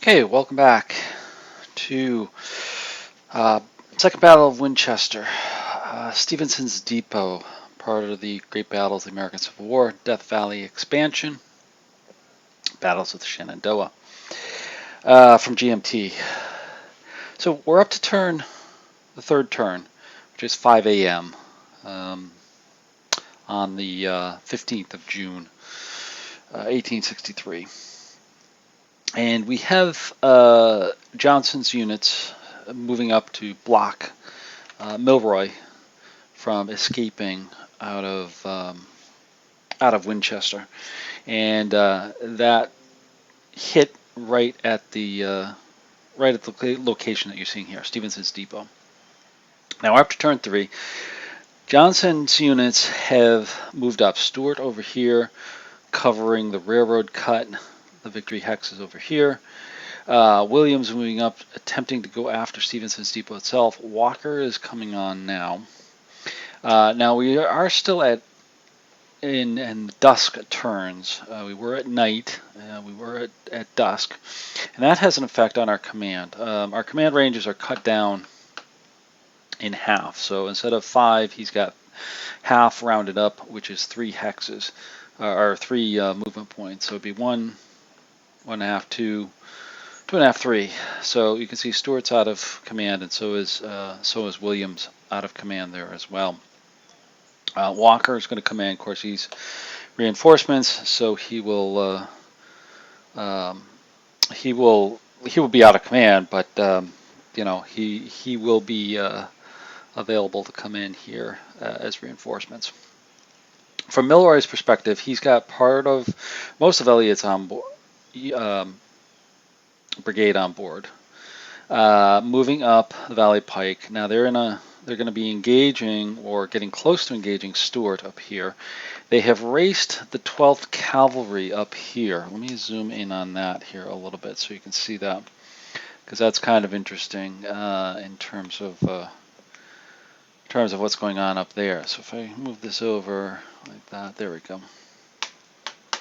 Okay, welcome back to Second Battle of Winchester, Stephenson's Depot, part of the Great Battles of the American Civil War, Death Valley expansion, Battles of the Shenandoah, from GMT. So we're up to the third turn, which is 5 a.m. On the 15th of June, 1863. And we have Johnson's units moving up to block Milroy from escaping out of Winchester, and that hit right at the location that you're seeing here, Stephenson's Depot. Now after turn 3, Johnson's units have moved up. Stuart over here, covering the railroad cut. The victory hex is over here. Williams moving up, attempting to go after Stephenson's Depot itself. Walker is coming on now. Now we are still in dusk turns. We were at night. We were at dusk, and that has an effect on our command. Our command ranges are cut down in half. So instead of 5, he's got half rounded up, which is 3 hexes, or 3 movement points. So it'd be 1, 1.5, 2, 2.5, 3. So you can see Stuart's out of command, and so is Williams out of command there as well. Walker is going to come in. Of course, he's reinforcements, so he will be out of command, but he will be available to come in here as reinforcements. From Milroy's perspective, he's got most of Elliott's brigade on board, moving up the Valley Pike. Now they're going to be engaging or getting close to engaging Stuart up here. They have raced the 12th Cavalry up here. Let me zoom in on that here a little bit so you can see that, because that's kind of interesting in terms of what's going on up there. So if I move this over like that, there we go.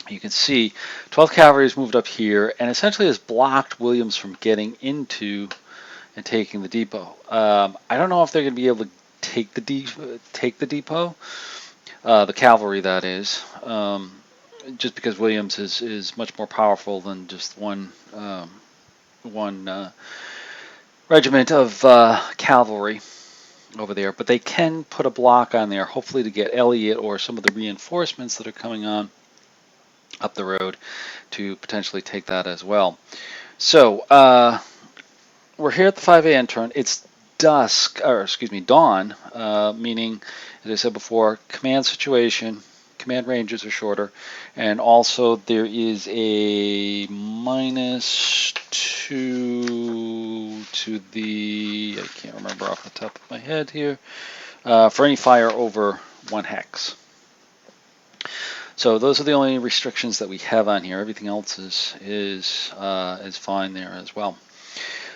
You can see 12th Cavalry has moved up here and essentially has blocked Williams from getting into and taking the depot. I don't know if they're going to be able to take the depot, the cavalry that is, just because Williams is much more powerful than just one regiment of cavalry over there. But they can put a block on there, hopefully to get Elliott or some of the reinforcements that are coming on up the road to potentially take that as well. So we're here at the 5 a.m. turn. It's dawn, meaning, as I said before, command situation, command ranges are shorter, and also there is a -2 to the, I can't remember off the top of my head here, for any fire over 1 hex. So those are the only restrictions that we have on here. Everything else is fine there as well.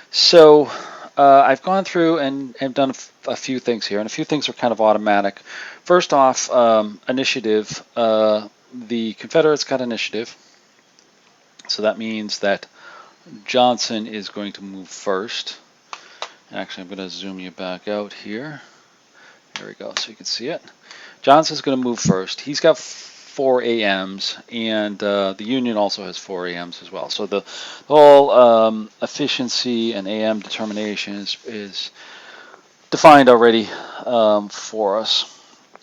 So I've gone through and have done a few things here, and a few things are kind of automatic. First off, initiative. The Confederates got initiative, so that means that Johnson is going to move first. Actually, I'm going to zoom you back out here. There we go, so you can see it. Johnson's going to move first. He's got 4 AMs, and the Union also has 4 AMs as well. So the whole efficiency and AM determination is defined already for us.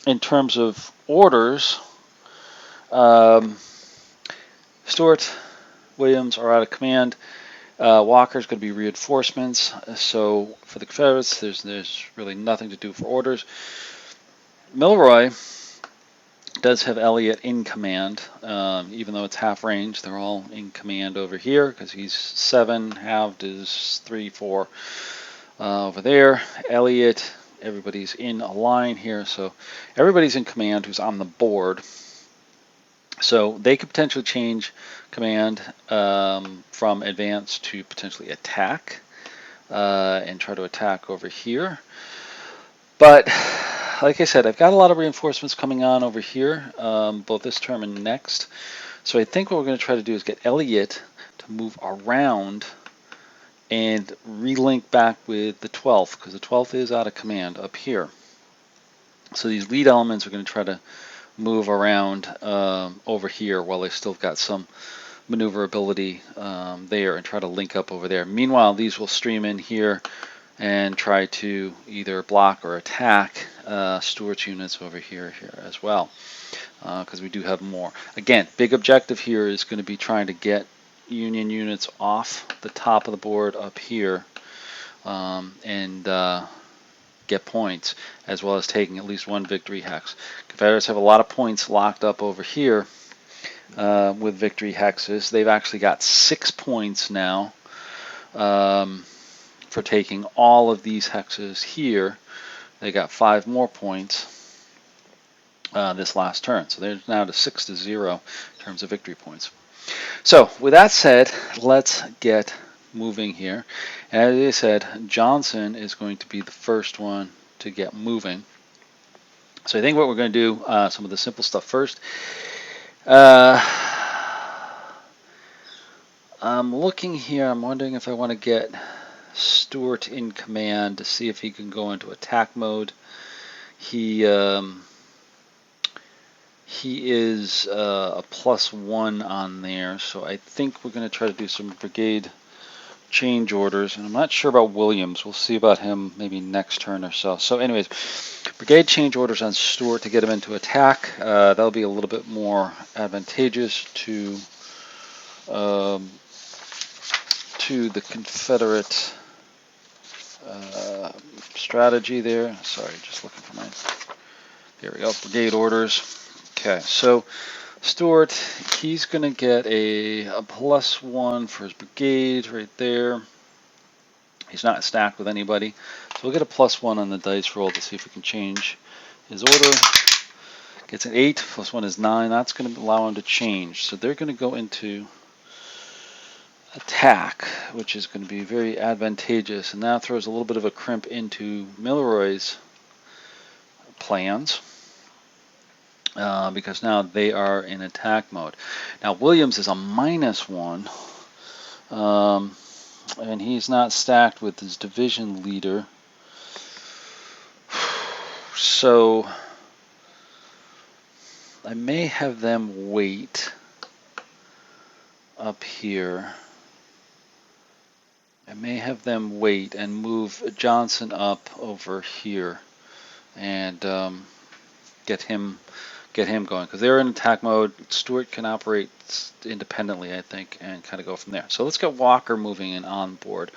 In terms of orders, Stuart, Williams are out of command. Walker's going to be reinforcements. So for the Confederates, there's really nothing to do for orders. Milroy does have Elliott in command, even though it's half range. They're all in command over here because he's 7, halved is 3, 4 over there. Elliott, everybody's in a line here, so everybody's in command who's on the board. So they could potentially change command from advance to potentially attack and try to attack over here. But like I said, I've got a lot of reinforcements coming on over here, both this term and next. So I think what we're going to try to do is get Elliott to move around and relink back with the 12th, because the 12th is out of command up here. So these lead elements are going to try to move around over here while they've still got some maneuverability there and try to link up over there. Meanwhile, these will stream in here and try to either block or attack Stuart's units over here as well, because we do have more. Again, big objective here is going to be trying to get Union units off the top of the board up here and get points, as well as taking at least one victory hex. Confederates have a lot of points locked up over here with victory hexes. They've actually got 6 points now for taking all of these hexes here. They got 5 more points this last turn. So they're now to 6-0 in terms of victory points. So with that said, let's get moving here. As I said, Johnson is going to be the first one to get moving. So I think what we're going to do, some of the simple stuff first. I'm looking here, I'm wondering if I want to get Stuart in command to see if he can go into attack mode. He is a +1 on there, so I think we're going to try to do some brigade change orders, and I'm not sure about Williams. We'll see about him maybe next turn or so. So anyways, brigade change orders on Stuart to get him into attack. That'll be a little bit more advantageous to the Confederate strategy there. Sorry, just looking for mine. There we go, brigade orders. Okay, so Stuart, he's going to get a +1 for his brigade right there. He's not stacked with anybody, so we'll get a +1 on the dice roll to see if we can change his order. Gets an 8, +1 is 9. That's going to allow him to change. So they're going to go into attack, which is going to be very advantageous, and that throws a little bit of a crimp into Milroy's plans. Because now they are in attack mode. Now Williams is a -1, and he's not stacked with his division leader. So I may have them wait up here. I may have them wait and move Johnson up over here and get him going, because they're in attack mode. Stuart can operate independently, I think, and kind of go from there. So let's get Walker moving in on board.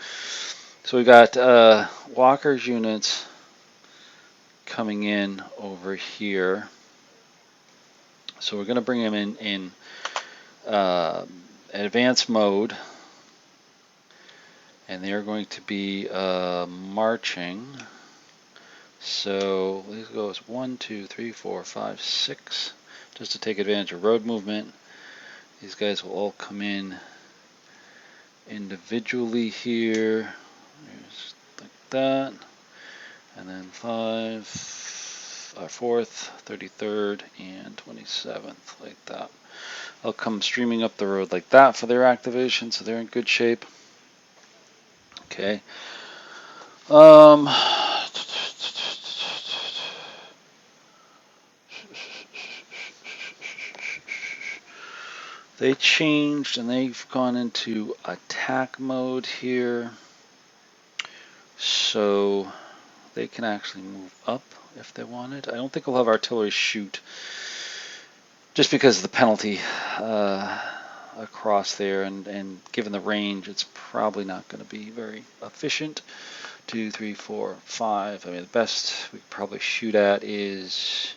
So we got Walker's units coming in over here. So we're going to bring him in advanced mode, and they're going to be marching. So this goes 1, 2, 3, 4, 5, 6, just to take advantage of road movement. These guys will all come in individually here, just like that, and then 4th, 33rd, and 27th, like that. They'll come streaming up the road like that for their activation, so they're in good shape. Okay. They changed and they've gone into attack mode here, so they can actually move up if they wanted. I don't think we'll have artillery shoot, just because of the penalty across there, and given the range, it's probably not going to be very efficient. 2, 3, 4, 5. I mean, the best we could probably shoot at is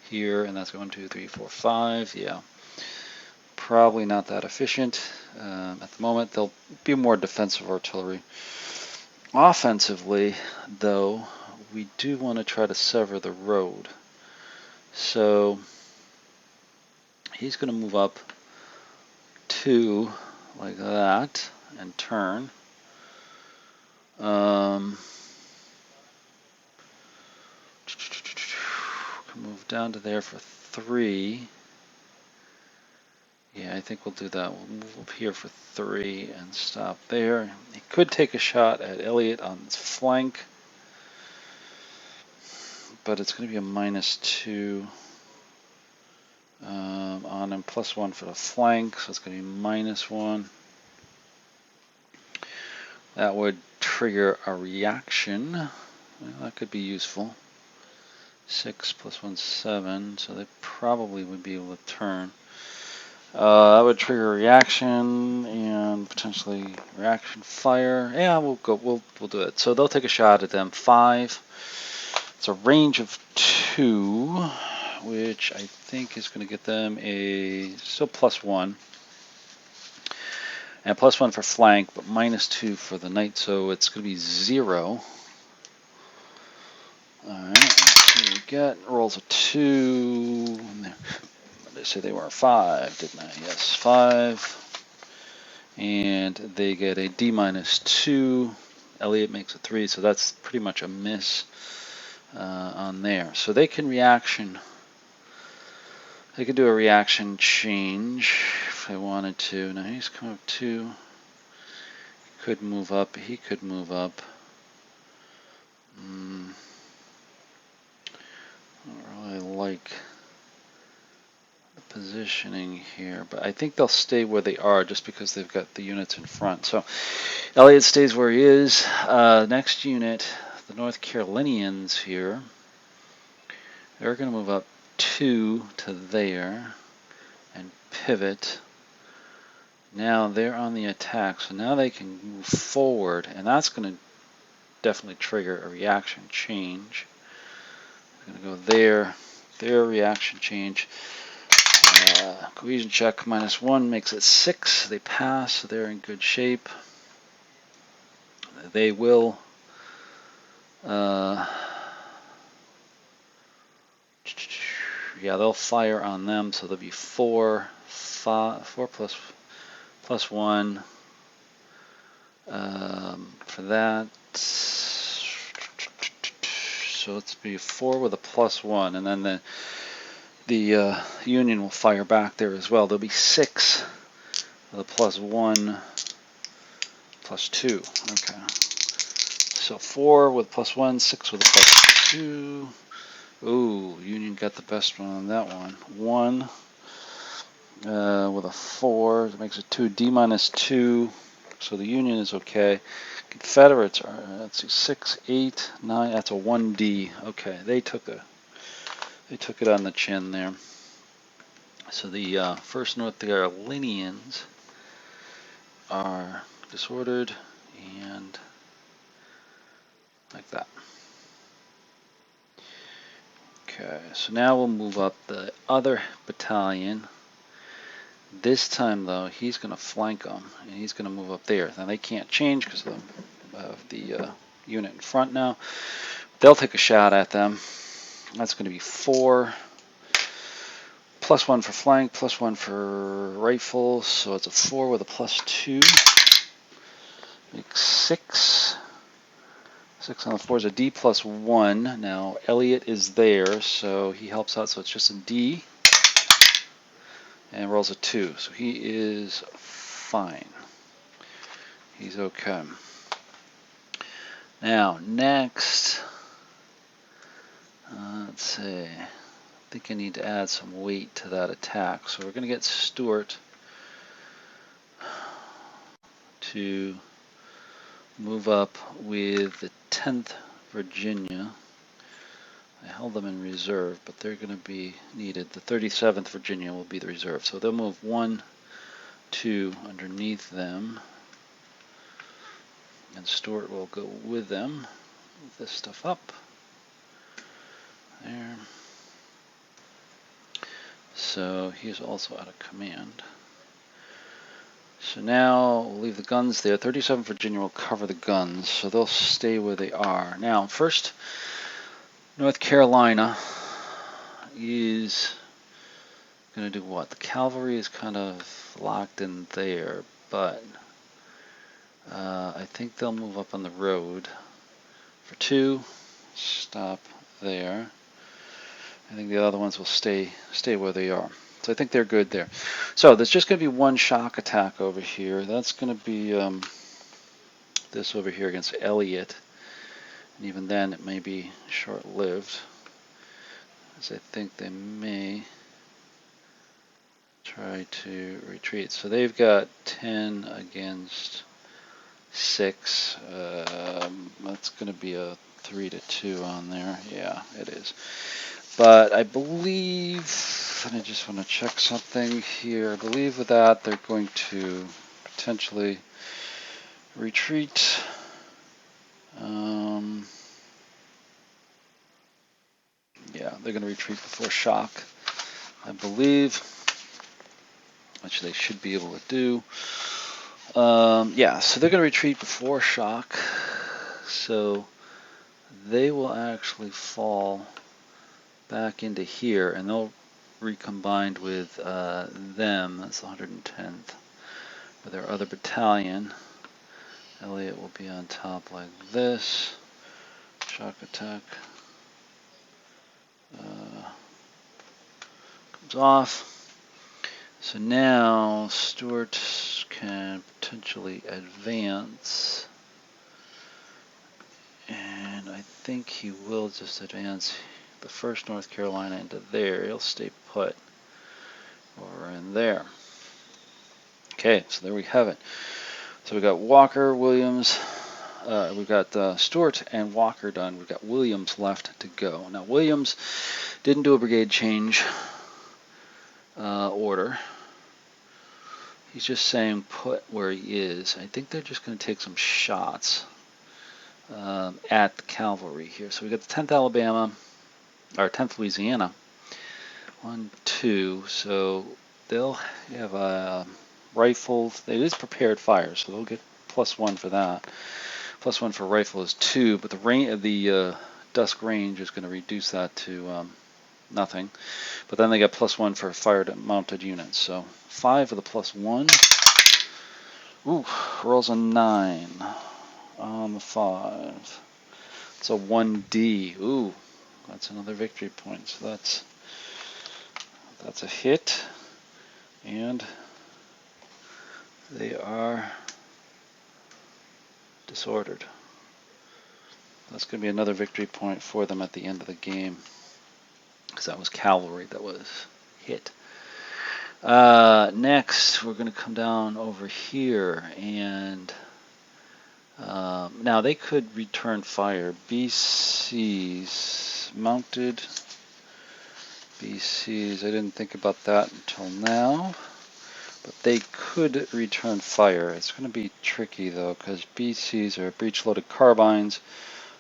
here, and that's 1, 2, 3, 4, 5. Yeah. Probably not that efficient. At the moment, they'll be more defensive artillery. Offensively, though, we do want to try to sever the road. So he's going to move up 2 like that and turn. Move down to there for 3. Yeah, I think we'll do that. We'll move up here for 3 and stop there. He could take a shot at Elliott on his flank, but it's going to be a -2 on him, +1 for the flank, so it's going to be -1. That would trigger a reaction. Well, that could be useful. 6 + 1, 7, so they probably would be able to turn. That would trigger a reaction and potentially reaction fire. Yeah, we'll go. We'll do it. So they'll take a shot at them. 5. It's a range of 2, which I think is going to get them a still +1. And +1 for flank, but -2 for the knight, so it's going to be 0. Alright, let's see what we get. Rolls a 2. They say they were a 5, didn't I? Yes, 5. And they get a D-2. Elliott makes a 3, so that's pretty much a miss on there. So they can reaction. They could do a reaction change if they wanted to. Now he's come up 2. He could move up. He could move up. I don't really like the positioning here, but I think they'll stay where they are just because they've got the units in front. So Elliott stays where he is. Next unit, the North Carolinians here. They're going to move up 2 to there and pivot. Now they're on the attack, so now they can move forward, and that's going to definitely trigger a reaction change. They're going to go there, their reaction change. Cohesion check -1 makes it 6. They pass, so they're in good shape. They will yeah, they'll fire on them, so there'll be 4 plus 1 for that. So let's be 4 with a +1, and then the Union will fire back there as well. There'll be 6 with a +1, +2. Okay. So 4 with +1, 6 with a +2. Ooh, Union got the best one on that one. 1 with a 4, that makes it 2, D-2. So the Union is okay. Confederates are, let's see, 6, 8, 9. That's a 1D. Okay, they took it on the chin there. So the 1st North Carolinians are disordered and like that. Okay, so now we'll move up the other battalion. This time, though, he's going to flank them, and he's going to move up there. Now, they can't change because of the unit in front now. They'll take a shot at them. That's going to be 4. +1 for flank, +1 for rifles, so it's a 4 with a +2. Makes 6. 6 on the 4 is a D+1. Now, Elliott is there, so he helps out, so it's just a D. And rolls a 2, so he is fine. He's okay. Now, next, let's see. I think I need to add some weight to that attack. So we're going to get Stuart to move up with the 10th Virginia. I held them in reserve, but they're going to be needed. The 37th Virginia will be the reserve. So they'll move 1, 2 underneath them. And Stuart will go with them. Move this stuff up. There. So he's also out of command. So now we'll leave the guns there. 37th Virginia will cover the guns, so they'll stay where they are. Now, first, North Carolina is going to do what? The cavalry is kind of locked in there, but I think they'll move up on the road for 2. Stop there. I think the other ones will stay where they are. So I think they're good there. So there's just going to be one shock attack over here. That's going to be this over here against Elliott. And even then, it may be short-lived, as I think they may try to retreat. So they've got 10 against 6. That's going to be a 3-2 on there. Yeah, it is. But I believe, and I just want to check something here. I believe with that they're going to potentially retreat. Yeah, they're going to retreat before shock, I believe, which they should be able to do. Yeah, so they're going to retreat before shock. So they will actually fall back into here, and they'll recombined with them. That's the 110th. With their other battalion. Elliott will be on top like this. Shock attack comes off. So now Stuart can potentially advance. And I think he will just advance the 1st North Carolina into there. He'll stay put over in there. Okay, so there we have it. So we got Walker, Williams, we've got Stewart and Walker done. We've got Williams left to go. Now Williams didn't do a brigade change order. He's just saying put where he is. I think they're just going to take some shots at the cavalry here. So we got the 10th Alabama, or 10th Louisiana. 1, 2. So they'll have a rifle. It is prepared fire, so they'll get +1 for that. +1 for rifle is 2, but the range, the dusk range is going to reduce that to nothing. But then they get +1 for fired mounted units. So 5 for the +1. Ooh, rolls a 9 on the 5. It's a 1D. Ooh, that's another victory point. So that's a hit, and they are disordered. That's going to be another victory point for them at the end of the game, because that was cavalry that was hit. Next, we're going to come down over here, and now they could return fire. BCs, mounted BCs, I didn't think about that until now, but they could return fire. It's going to be tricky though, because BCs are breech-loaded carbines.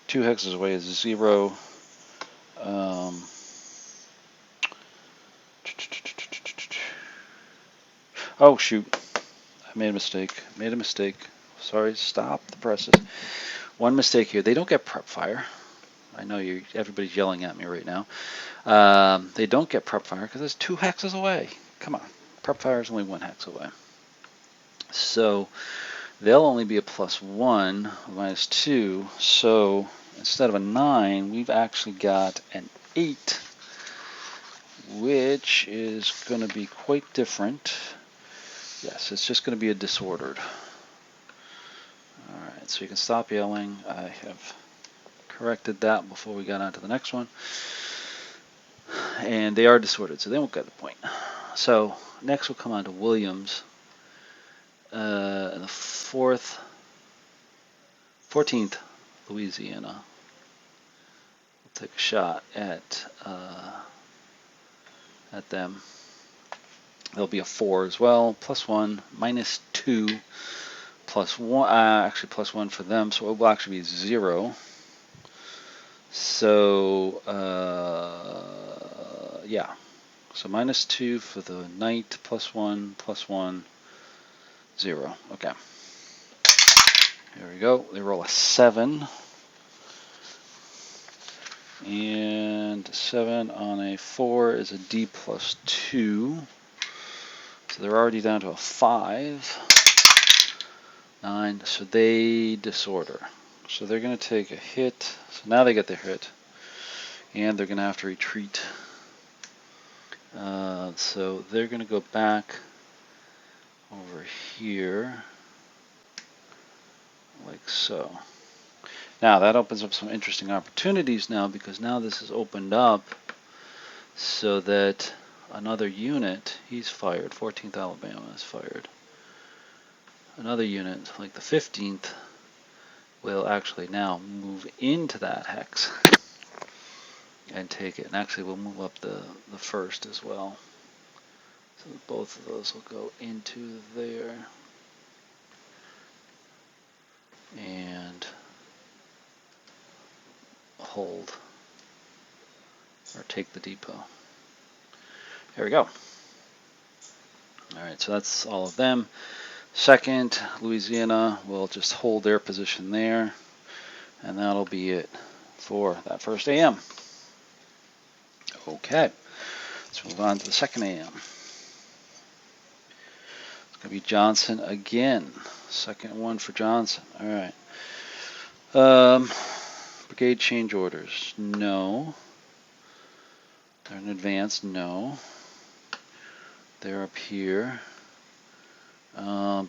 2 hexes away is 0. Oh shoot, I made a mistake. Sorry, stop the presses. One mistake here. They don't get prep fire. I know everybody's yelling at me right now. They don't get prep fire because it's 2 hexes away. Come on, prep fire is only 1 hex away. So they'll only be a +1, -2. So instead of a 9, we've actually got an 8, which is going to be quite different. Yes, it's just going to be a disordered. Alright, so you can stop yelling. I have corrected that before we got on to the next one. And they are disordered, so they won't get the point. So next we'll come on to Williams. In the 14th Louisiana. We'll take a shot at them. There'll be a 4 as well, +1, -2, +1, actually +1 for them, so it will actually be 0. So, yeah, so -2 for the knight, +1, +1, 0. Okay. Here we go. They roll a 7. And 7 on a 4 is a D +2. So they're already down to a 5. 9. So they disorder. So they're going to take a hit. So now they get their hit. And they're going to have to retreat So they're going to go back over here, like so. Now that opens up some interesting opportunities now, because now this is opened up so that another unit, he's fired, 14th Alabama is fired. Another unit, like the 15th, will actually now move into that hex and take it. And actually we'll move up the first as well. So both of those will go into there. And hold, or take the depot. There we go. Alright, so that's all of them. Second, Louisiana will just hold their position there, and that'll be it for that first AM. Okay, let's move on to the second AM. It's going to be Johnson again. Second one for Johnson. Alright. Brigade change orders. No. They're in advance. No. They're up here.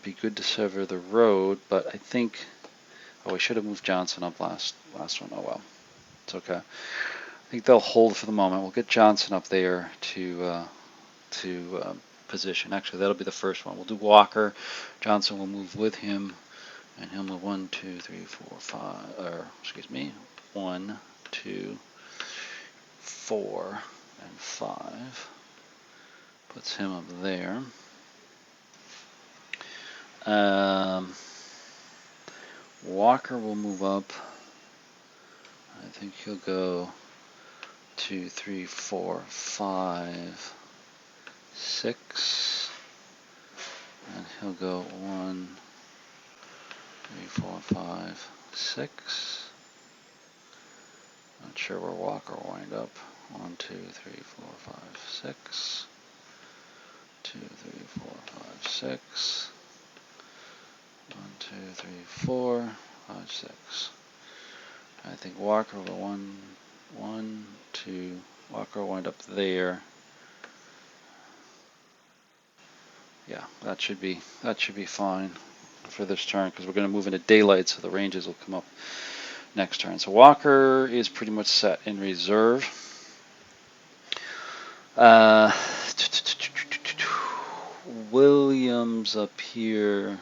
Be good to sever the road, but I think, oh, we should have moved Johnson up last one. Oh well, it's okay. I think they'll hold for the moment. We'll get Johnson up there to position. Actually, that'll be the first one. We'll do Walker. Johnson will move with him, and he'll move 1, 2, 3, 4, 5. Or excuse me, 1, 2, 4, and 5. Puts him up there. Walker will move up. I think he'll go 2, 3, 4, 5, 6. And he'll go 1, 3, 4, 5, 6. Not sure where Walker will wind up. 1, 2, 3, 4, 5, 6. 2, 3, 4, 5, 6. 1, 2, 3, 4, 5, 6. I think Walker will go 1, 2. Walker will wind up there. Yeah, that should be fine for this turn, because we're going to move into daylight, so the ranges will come up next turn. So Walker is pretty much set in reserve. Williams up here.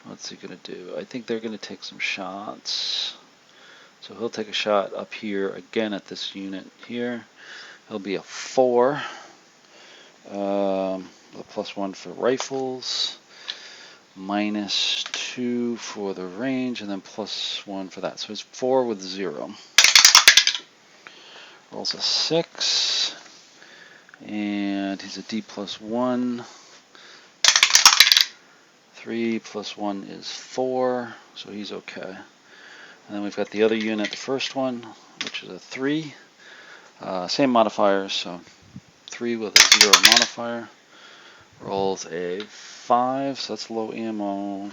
What's he going to do? I think they're going to take some shots. So he'll take a shot up here again at this unit here. He'll be a 4. A +1 for rifles. -2 for the range, and then +1 for that. So it's 4 with 0. Rolls a 6. And he's a D +1. 3 + 1 is 4, so he's okay. And then we've got the other unit, the first one, which is a 3. Same modifiers, so 3 with a 0 modifier. Rolls a 5, so that's low ammo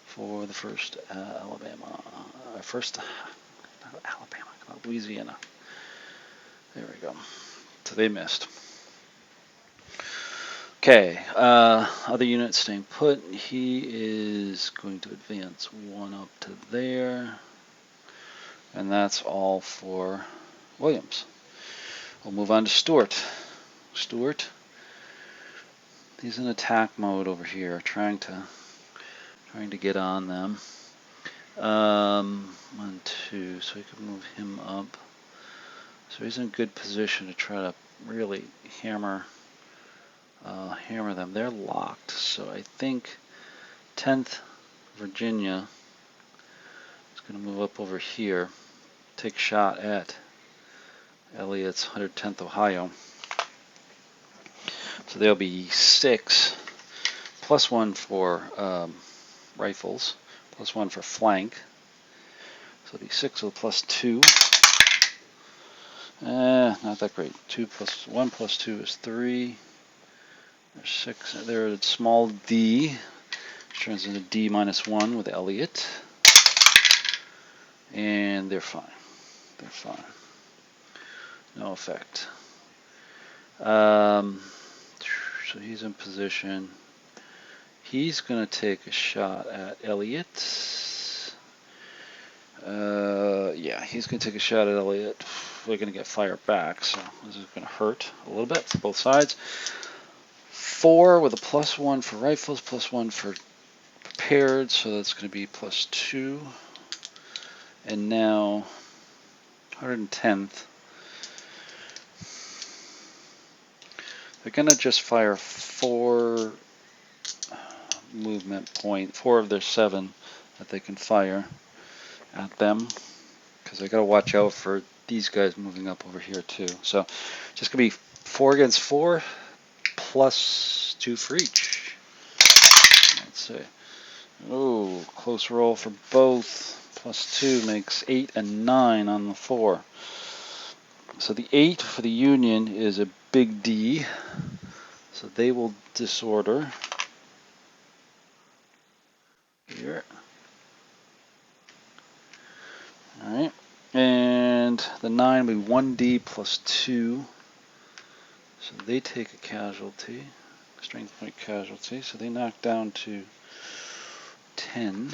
for the first Alabama. Louisiana. There we go. So they missed. Okay, other unit staying put. He is going to advance 1 up to there. And that's all for Williams. We'll move on to Stewart. Stewart, he's in attack mode over here, trying to get on them. 1, 2, so we can move him up. So he's in good position to try to really hammer them. They're locked, so I think 10th Virginia is going to move up over here, take a shot at Elliott's 110th Ohio. So there'll be 6, +1 for rifles, +1 for flank. So the 6 with +2. Not that great. 2 + 1 + 2 is 3. There's 6. There's a small D, which turns into D -1 with Elliott. And they're fine. They're fine. No effect. So he's in position. He's going to take a shot at Elliott. Yeah, he's going to take a shot at Elliott. We're going to get fire back, so this is going to hurt a little bit for both sides. 4 with a +1 for rifles, +1 for prepared, so that's going to be +2. And now 110th. They're going to just fire 4 movement point, 4 of their 7 that they can fire at them, because they got to watch out for these guys moving up over here too. So just gonna be 4 against 4, +2 for each. Let's see. Oh, close roll for both. +2 makes 8 and 9 on the 4. So the 8 for the Union is a big D. So they will disorder here. All right. And the 9 will be 1D +2. So they take a casualty, strength point casualty. So they knock down to 10.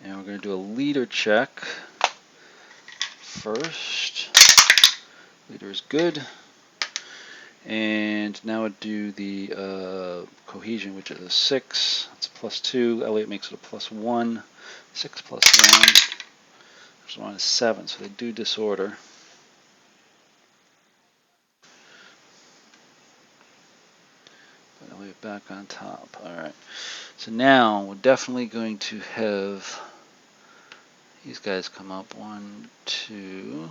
And we're going to do a leader check first. Leader is good. And now we'll do the cohesion, which is a 6. It's a +2. Elliott makes it a +1. 6 + 1. Plus 1 is 7. So they do disorder. Put Elliott back on top. All right. So now we're definitely going to have these guys come up. 1, 2.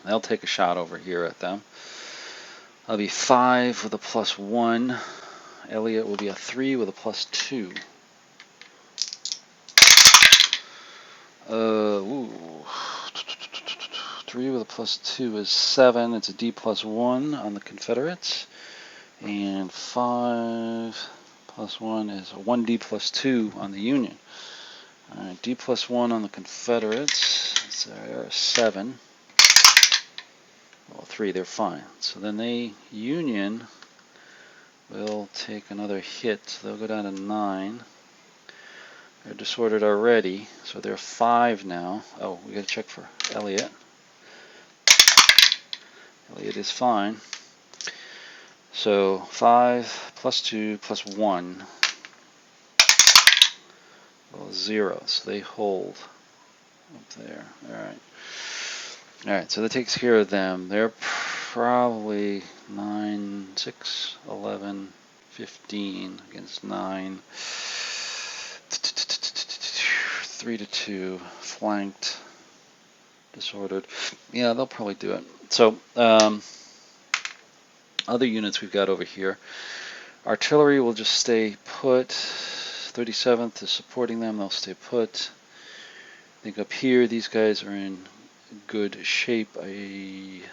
They'll take a shot over here at them. That'll be 5 with a +1. Elliott will be a 3 with a +2. Ooh. 3 with a +2 is 7. It's a D +1 on the Confederates. And 5 + 1 is a 1D +2 on the Union. All right, D +1 on the Confederates. So they're a 7. Well, 3, they're fine. So then they, Union, will take another hit. So they'll go down to 9. They're disordered already, so they're 5 now. Oh, we got to check for Elliott. Elliott is fine. So 5 +2 +1. Well, 0. So they hold up there. All right. All right. So that takes care of them. They're probably 9, 6, 11, 15 against 9. 3 to 2, flanked, disordered. Yeah, they'll probably do it. So other units we've got over here. Artillery will just stay put. 37th is supporting them. They'll stay put. I think up here these guys are in good shape. 1,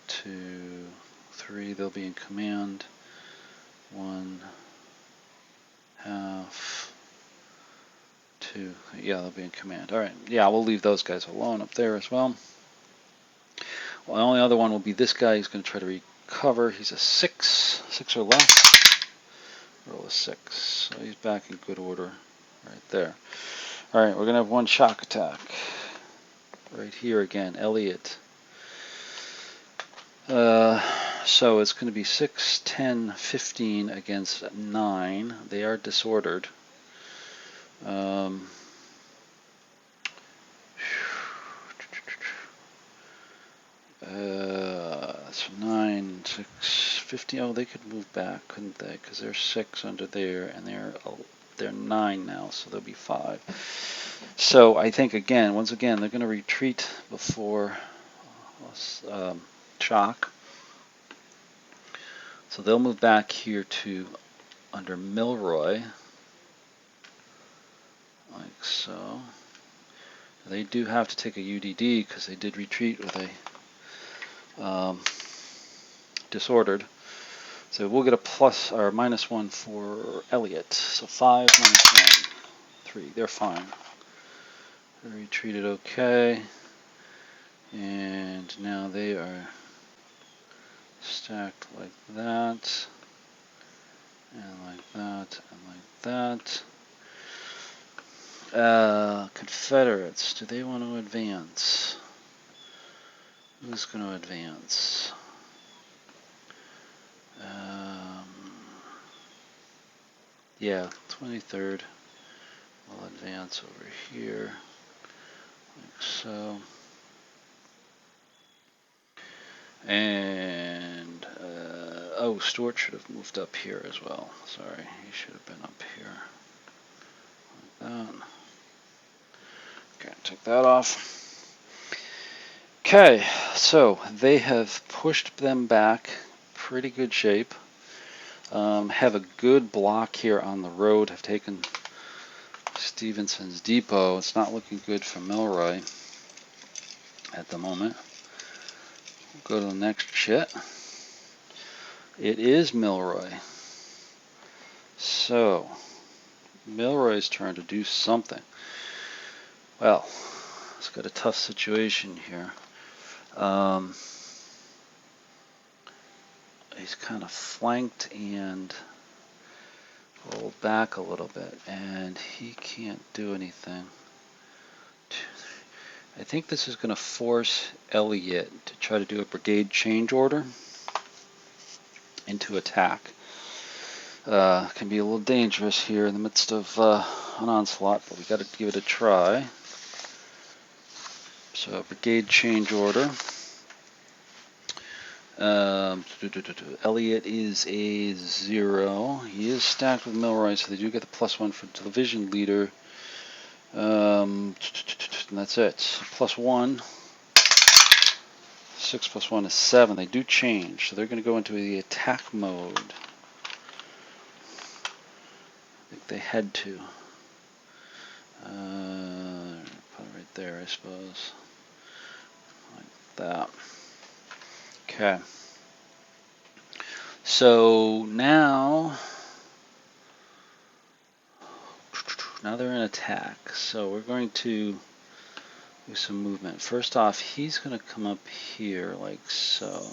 2, 3. They'll be in command. 1 half. 2. Yeah, they'll be in command. All right. Yeah, we'll leave those guys alone up there as well. Well, the only other one will be this guy. He's going to try to recover. He's a 6. 6 or less. Roll a 6. So he's back in good order right there. All right, we're going to have 1 shock attack. Right here again, Elliott. So it's going to be 6, 10, 15 against 9. They are disordered. So 9, 6, 15. Oh, they could move back, couldn't they? Because they're 6 under there, and they're 9 now, so they'll be 5. So I think once again, they're going to retreat before shock. So they'll move back here to under Milroy, like so. They do have to take a UDD because they did retreat with a disordered. So we'll get a plus or -1 for Elliott. So 5 - 1, 3. They're fine. Retreated okay. And now they are stacked like that, and like that, and like that. Confederates, do they want to advance? Who's going to advance? Yeah, 23rd. We'll advance over here, like so. And, oh, Stuart should have moved up here as well. Sorry, he should have been up here. Like that. Okay, take that off. Okay, so they have pushed them back. Pretty good shape. Have a good block here on the road. Have taken Stephenson's depot. It's not looking good for Milroy at the moment. We'll go to the next chit. It is Milroy. So, Milroy's turn to do something. Well, it's got a tough situation here. He's kind of flanked and pulled back a little bit, and he can't do anything. I think this is going to force Elliott to try to do a brigade change order into attack. Can be a little dangerous here in the midst of an onslaught, but we got to give it a try. So brigade change order. Elliott is a 0. He is stacked with Milroy, so they do get the +1 for division leader. And that's it. +1. 6 + 1 is 7. They do change, so they're going to go into the attack mode. I think they had to. Put it right there, I suppose. Like that. Okay. So now they're in attack. So we're going to do some movement. First off, he's going to come up here like so.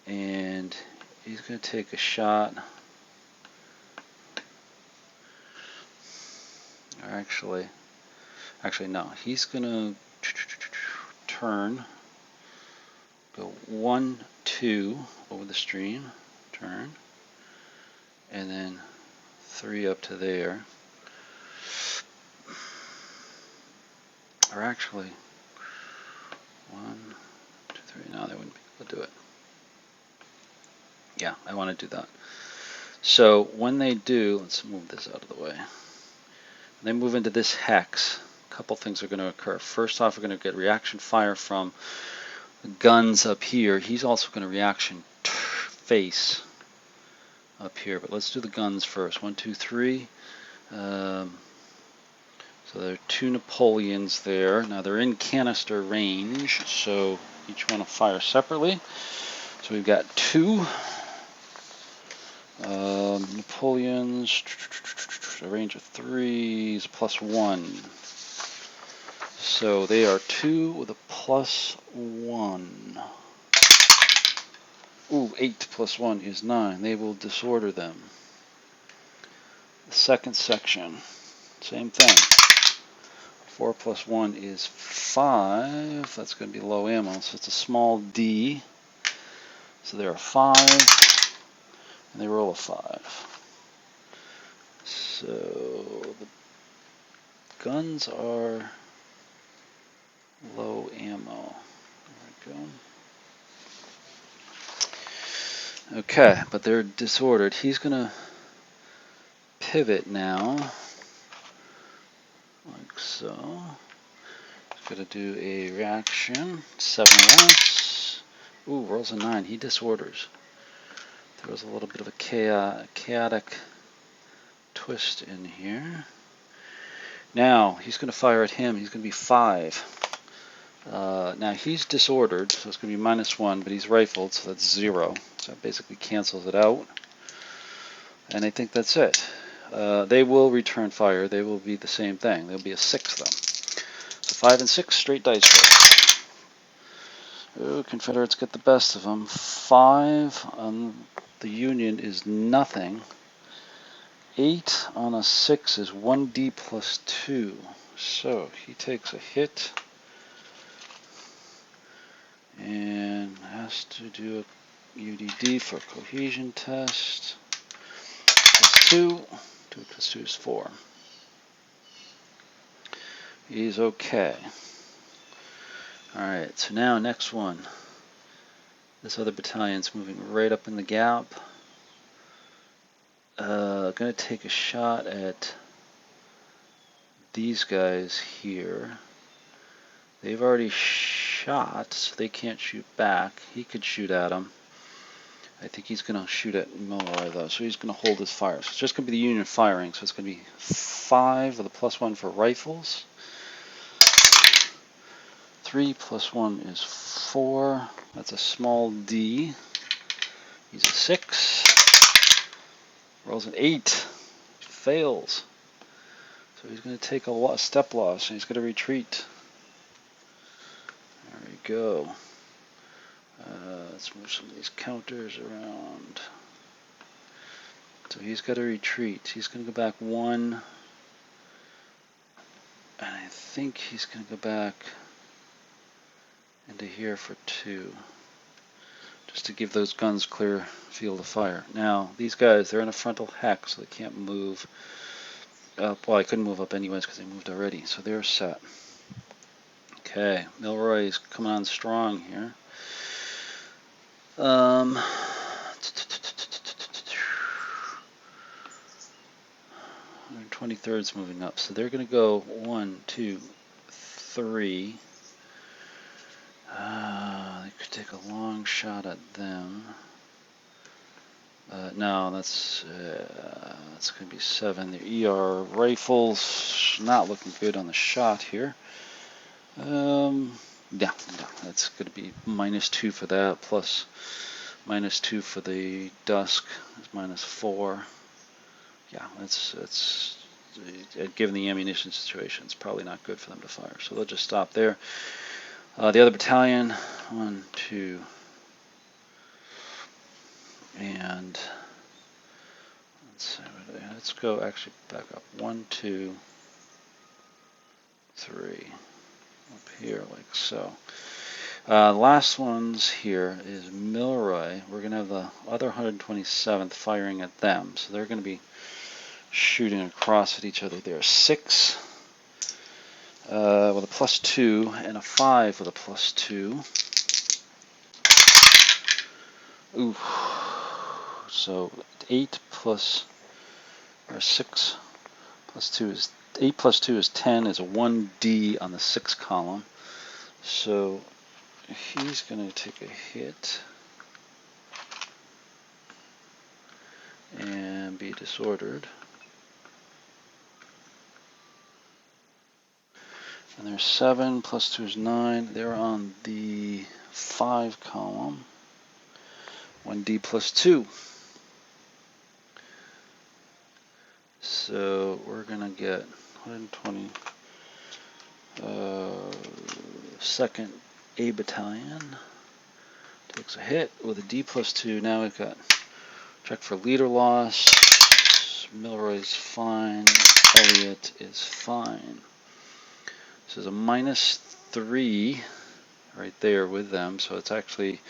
And he's going to take a shot. Or actually no. He's going to turn. Go 1, 2 over the stream. Turn. And then 3 up to there. Or actually, 1, 2, 3. No, they wouldn't be able to do it. Yeah, I want to do that. So when they do, let's move this out of the way. When they move into this hex, a couple things are going to occur. First off, we're going to get reaction fire from the guns up here. He's also going to reaction face up here. But let's do the guns first. 1, 2, 3. So there are 2 Napoleons there. Now they're in canister range, so each one will fire separately. So we've got 2 Napoleons, a range of 3 is +1. So they are 2 with a +1. Ooh, 8 + 1 is 9. They will disorder them. The second section, same thing. 4 + 1 is 5. That's going to be low ammo, so it's a small D. So there are 5, and they roll a 5. So the guns are low ammo. There we go. Okay, but they're disordered. He's going to pivot now. Like so. He's going to do a reaction. 7 once. Ooh, rolls a 9. He disorders. There was a little bit of a chaotic twist in here. Now, he's going to fire at him. He's going to be 5. Now, he's disordered, so it's going to be -1, but he's rifled, so that's 0. So that basically cancels it out. And I think that's it. They will return fire. They will be the same thing. There'll be a 6 of them. So 5 and 6, straight dice roll. Oh, Confederates get the best of them. 5 on the Union is nothing. 8 on a 6 is 1d plus 2. So he takes a hit and has to do a UDD for cohesion test. Plus 2. 2 plus 2 is 4. He's okay. Alright, so now next one. This other battalion's moving right up in the gap. Gonna take a shot at these guys here. They've already shot, so they can't shoot back. He could shoot at them. I think he's gonna shoot at Milroy though, so he's gonna hold his fire. So it's just gonna be the Union firing, so it's gonna be 5 with a +1 for rifles. 3 plus 1 is 4. That's a small D. He's a 6. Rolls an 8. Fails. So he's going to take a step loss, and he's going to retreat. There we go. Let's move some of these counters around. So he's got to retreat. He's going to go back 1. And I think he's going to go back into here for 2. Just to give those guns clear field of fire. Now, these guys, they're in a frontal hex, so they can't move up. Well, I couldn't move up anyways because they moved already, so they're set. Okay, Milroy's coming on strong here. 123rd's moving up, so they're going to go 1, 2, 3. They could take a long shot at them. No, that's going to be 7. The ER rifles not looking good on the shot here. Yeah, that's going to be -2 for that, plus -2 for the dusk is -4. Yeah, it's given the ammunition situation, it's probably not good for them to fire. So they'll just stop there. The other battalion, 1, 2, and let's go actually back up. 1, 2, 3, up here like so. The last ones here is Milroy. We're going to have the other 127th firing at them, so they're going to be shooting across at each other there. 6 with a +2 and a 5 with a +2. Ooh. So 8 plus or 6 plus 2 is 8 plus 2 is 10 is a 1D on the 6 column. So he's going to take a hit and be disordered. And there's 7 plus 2 is 9. They're on the 5 column. 1D plus 2. So we're going to get 120. Second A battalion takes a hit with a D plus 2. Now we've got check for leader loss. Milroy's fine. Elliott is fine. This is a -3 right there with them, so it's actually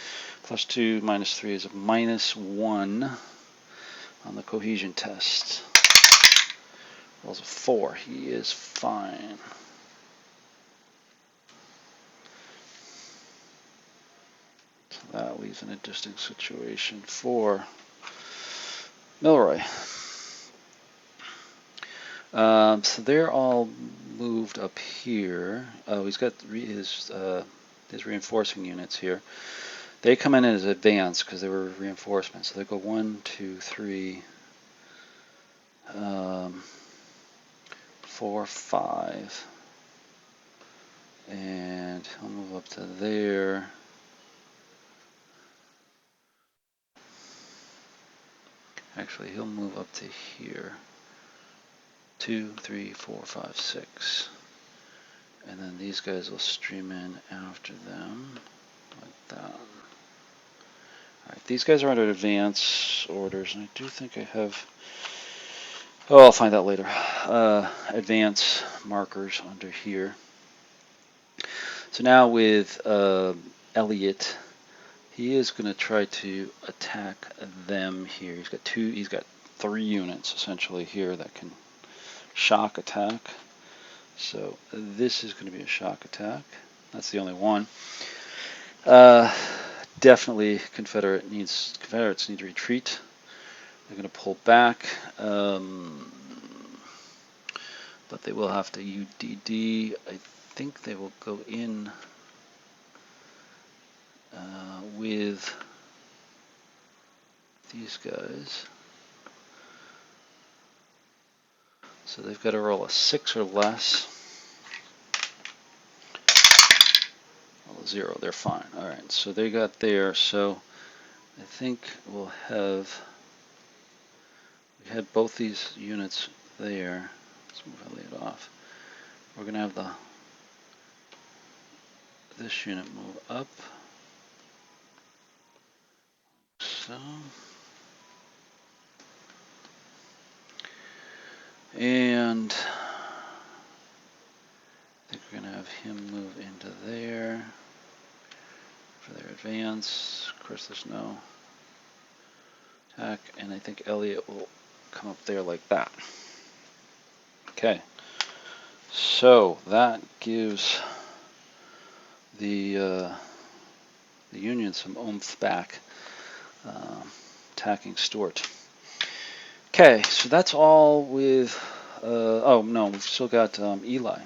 +2 -3 is a -1 on the cohesion test. Rolls a 4. He is fine. So that leaves an interesting situation for Milroy. So they're all moved up here. Oh, he's got his reinforcing units here. They come in as advance because they were reinforcements. So they go 1, 2, 3, 4, 5, and he'll move up to there. Actually, he'll move up to here. 2, 3, 4, 5, 6. And then these guys will stream in after them, like that. Alright, these guys are under advance orders, and I do think I have, oh, I'll find out later, advance markers under here. So now with Elliot, he is going to try to attack them here. He's got 3 units essentially here that can shock attack. So this is going to be a shock attack. That's the only one. Definitely Confederates need to retreat. They're going to pull back, but they will have to UDD. I think they will go in with these guys. So they've got to roll a 6 or less. Well, 0, they're fine. All right, so they got there. So I think we had both these units there. Let's move Elliot off. We're going to have this unit move up. So, and I think we're going to have him move into there for their advance. Of course, there's no attack, and I think Elliot will come up there like that. Okay, so that gives the Union some oomph back, attacking Stuart. Okay, so that's all with, oh no, we've still got Eli.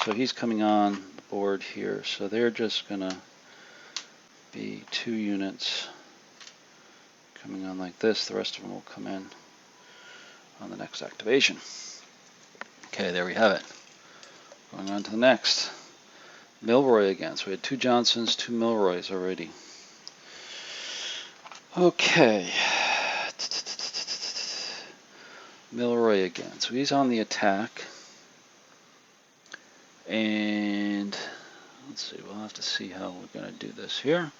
So he's coming on the board here. So they're just going to be 2 units coming on like this. The rest of them will come in on the next activation. Okay, there we have it. Going on to the next. Milroy again. So we had 2 Johnsons, 2 Milroys already. Okay. Milroy again. So he's on the attack. And let's see, we'll have to see how we're going to do this here.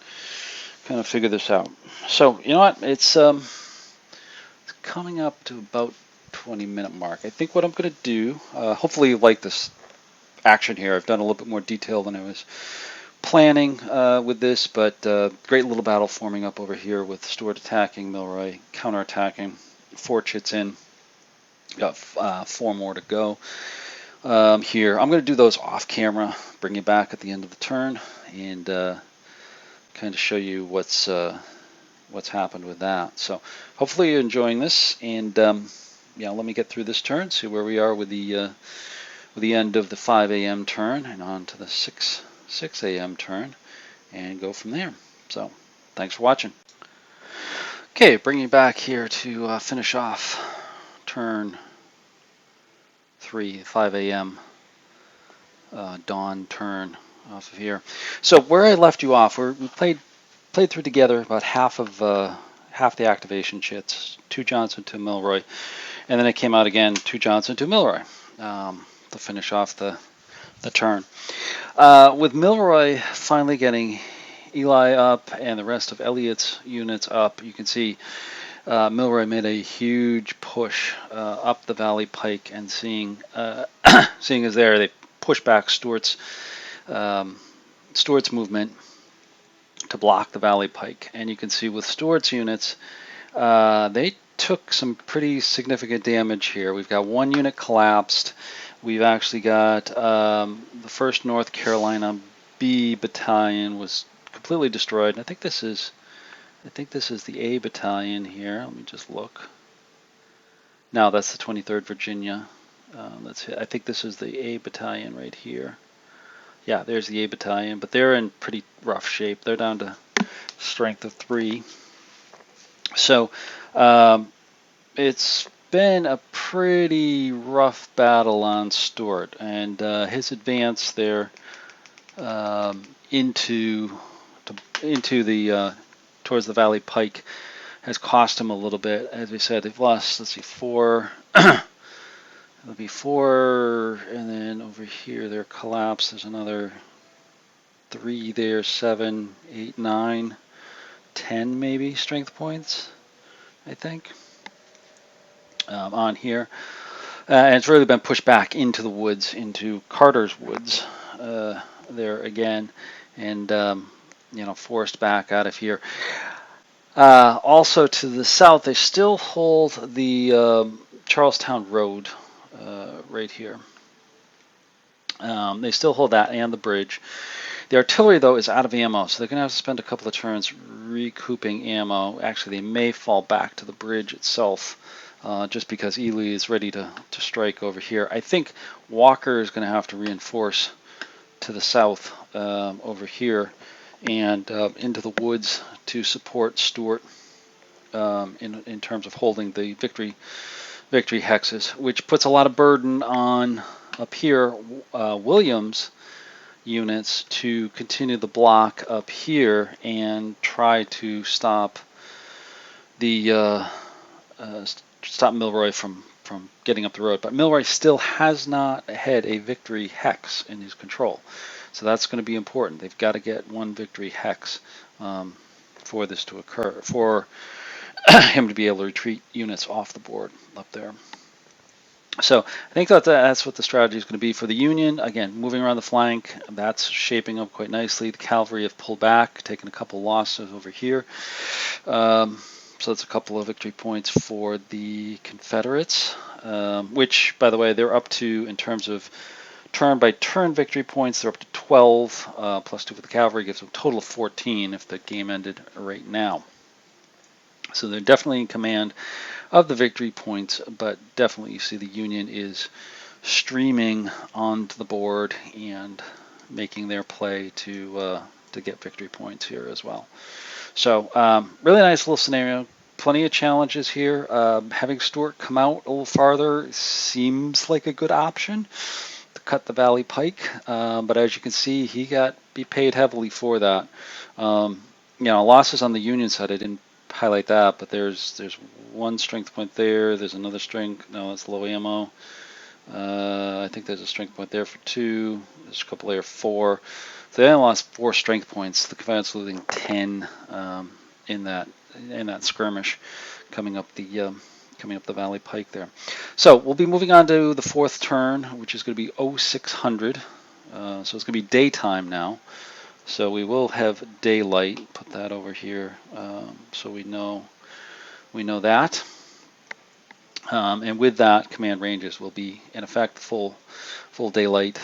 Kind of figure this out. So, you know what? It's coming up to about 20-minute mark. I think what I'm going to do, hopefully you like this action here. I've done a little bit more detail than I was planning with this, but great little battle forming up over here with Stuart attacking, Milroy counterattacking, 4 chits in. Got 4 more to go here. I'm going to do those off camera, bring you back at the end of the turn, and kind of show you what's happened with that. So hopefully you're enjoying this, and yeah, let me get through this turn, see where we are with the end of the 5 a.m. turn and on to the 6 a.m. turn, and go from there. So thanks for watching. Okay, bring you back here to finish off turn 3, 5 a.m. Dawn turn off of here. So where I left you off, we played through together about half the activation chits, 2 Johnson, 2 Milroy, and then it came out again, 2 Johnson, 2 Milroy, to finish off the turn. With Milroy finally getting Eli up and the rest of Elliot's units up, you can see Milroy made a huge push up the Valley Pike, and seeing as there, they pushed back Stuart's movement to block the Valley Pike. And you can see with Stuart's units, they took some pretty significant damage here. We've got 1 unit collapsed. We've actually got the 1st North Carolina B Battalion was completely destroyed. And I think this is the A Battalion here. Let me just look. No, that's the 23rd Virginia. I think this is the A Battalion right here. Yeah, there's the A Battalion, but they're in pretty rough shape. They're down to strength of 3. So it's been a pretty rough battle on Stuart, and his advance there towards the Valley Pike has cost him a little bit. As we said, they've lost, let's see, 4 It'll be 4, and then over here their collapse. There's another 3 there, 7, 8, 9, 10 maybe strength points, I think, on here. And it's really been pushed back into the woods, into Carter's Woods there again, and forced back out of here. Also to the south, they still hold the Charlestown Road right here. They still hold that and the bridge. The artillery, though, is out of ammo, so they're going to have to spend a couple of turns recouping ammo. Actually, they may fall back to the bridge itself, just because Ely is ready to strike over here. I think Walker is going to have to reinforce to the south over here and into the woods to support Stuart in terms of holding the victory hexes, which puts a lot of burden on up here Williams units to continue the block up here and try to stop the stop Milroy from getting up the road. But Milroy still has not had a victory hex in his control, so that's going to be important. They've got to get one victory hex for this to occur, for him to be able to retreat units off the board up there. So I think that's what the strategy is going to be for the Union. Again, moving around the flank, that's shaping up quite nicely. The cavalry have pulled back, taken a couple losses over here. So that's a couple of victory points for the Confederates, which, by the way, they're up to, in terms of turn-by-turn victory points, they're up to 12, plus 2 for the cavalry, gives them a total of 14 if the game ended right now. So they're definitely in command of the victory points, but definitely you see the Union is streaming onto the board and making their play to get victory points here as well. So really nice little scenario. Plenty of challenges here. Having Stuart come out a little farther seems like a good option to cut the Valley Pike, but as you can see, he be paid heavily for that. Losses on the Union side, I didn't highlight that, but there's one strength point there. There's another strength. No, that's low ammo. I think there's a strength point there for 2. There's a couple there for 4. So they only lost 4 strength points. The Confederates losing 10 in that skirmish coming up the Valley Pike there. So we'll be moving on to the 4th turn, which is going to be 0600. So it's going to be daytime now. So we will have daylight. Put that over here so we know that. And with that, command ranges will be in effect. Full daylight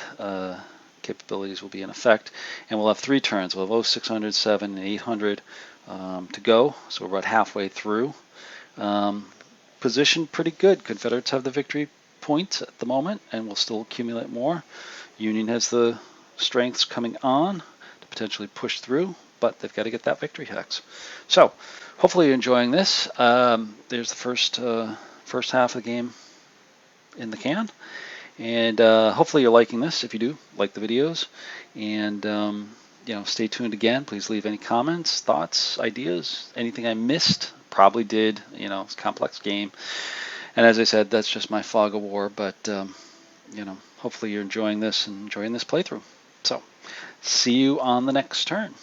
capabilities will be in effect, and we'll have 3 turns. We'll have 0600, 7, and 800 to go. So we're about halfway through. Position pretty good. Confederates have the victory points at the moment, and will still accumulate more. Union has the strengths coming on to potentially push through, but they've got to get that victory hex. So hopefully you're enjoying this. There's the first half of the game in the can, and hopefully you're liking this. If you do, like the videos, and stay tuned again. Please leave any comments, thoughts, ideas, anything I missed. Probably did. It's a complex game, and as I said, that's just my fog of war, but hopefully you're enjoying this and enjoying this playthrough. So see you on the next turn.